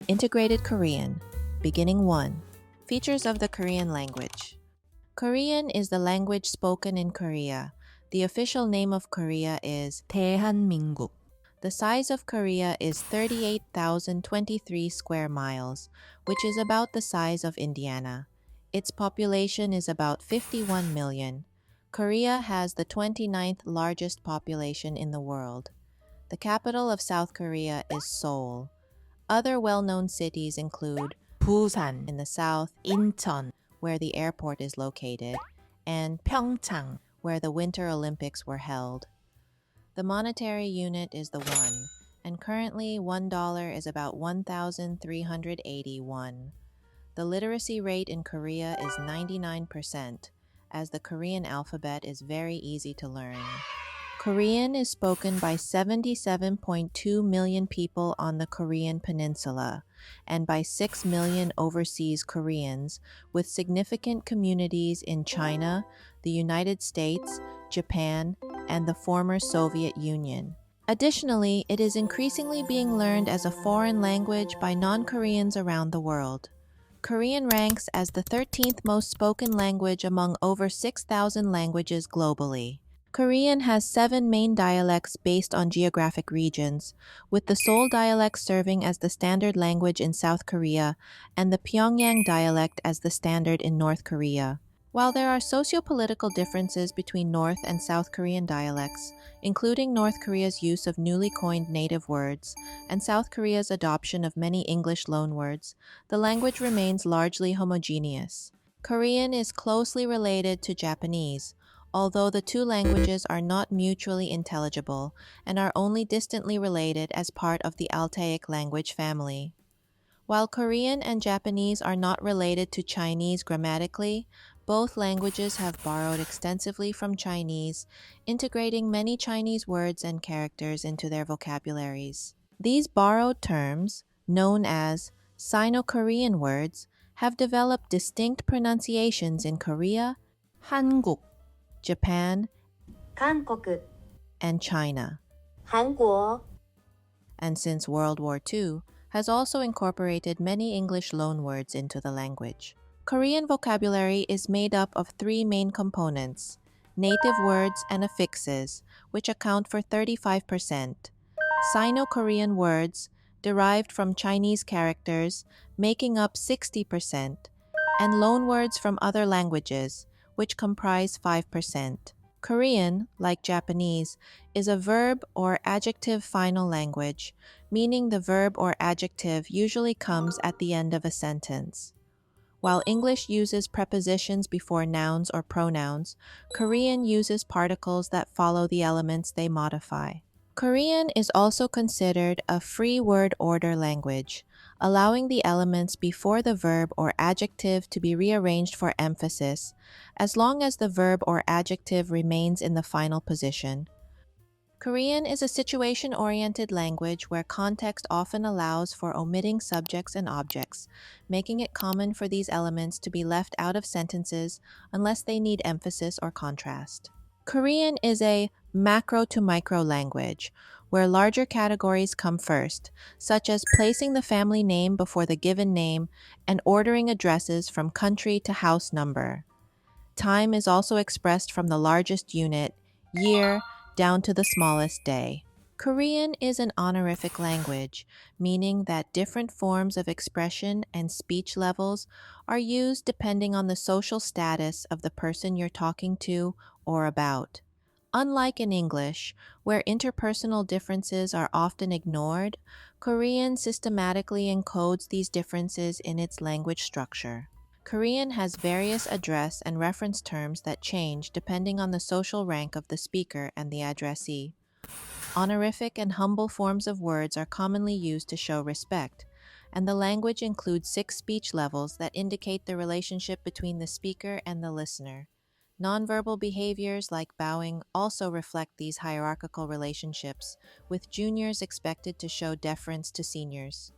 Integrated Korean. Beginning 1. Features of the Korean language. Korean is the language spoken in Korea. The official name of Korea is 대한민국. The size of Korea is 38,023 square miles, which is about the size of Indiana. Its population is about 51 million. Korea has the 29th largest population in the world. The capital of South Korea is Seoul. Other well-known cities include Busan in the south, Incheon, where the airport is located, and Pyeongchang, where the Winter Olympics were held. The monetary unit is the won, and currently $1 is about 1,380 won. The literacy rate in Korea is 99%, as the Korean alphabet is very easy to learn. Korean is spoken by 77.2 million people on the Korean peninsula and by 6 million overseas Koreans, with significant communities in China, the United States, Japan, and the former Soviet Union. Additionally, it is increasingly being learned as a foreign language by non-Koreans around the world. Korean ranks as the 13th most spoken language among over 6,000 languages globally. Korean has 7 main dialects based on geographic regions, with the Seoul dialect serving as the standard language in South Korea and the Pyongyang dialect as the standard in North Korea. While there are socio-political differences between North and South Korean dialects, including North Korea's use of newly coined native words and South Korea's adoption of many English loanwords, the language remains largely homogeneous. Korean is closely related to Japanese, although the two languages are not mutually intelligible and are only distantly related as part of the Altaic language family. While Korean and Japanese are not related to Chinese grammatically, both languages have borrowed extensively from Chinese, integrating many Chinese words and characters into their vocabularies. These borrowed terms, known as Sino-Korean words, have developed distinct pronunciations in Korea, Hangul, Japan, 한국, and China, 한국, and since World War II, has also incorporated many English loanwords into the language. Korean vocabulary is made up of 3 main components: native words and affixes, which account for 35%, Sino-Korean words, derived from Chinese characters, making up 60%, and loanwords from other languages, which comprise 5%. Korean, like Japanese, is a verb or adjective final language, meaning the verb or adjective usually comes at the end of a sentence. While English uses prepositions before nouns or pronouns, Korean uses particles that follow the elements they modify. Korean is also considered a free word order language, allowing the elements before the verb or adjective to be rearranged for emphasis, as long as the verb or adjective remains in the final position. Korean is a situation-oriented language where context often allows for omitting subjects and objects, making it common for these elements to be left out of sentences unless they need emphasis or contrast. Korean is a macro to micro language, where larger categories come first, such as placing the family name before the given name and ordering addresses from country to house number. Time is also expressed from the largest unit, year, down to the smallest day. Korean is an honorific language, meaning that different forms of expression and speech levels are used depending on the social status of the person you're talking to or about. Unlike in English, where interpersonal differences are often ignored, Korean systematically encodes these differences in its language structure. Korean has various address and reference terms that change depending on the social rank of the speaker and the addressee. Honorific and humble forms of words are commonly used to show respect, and the language includes 6 speech levels that indicate the relationship between the speaker and the listener. Nonverbal behaviors like bowing also reflect these hierarchical relationships, with juniors expected to show deference to seniors.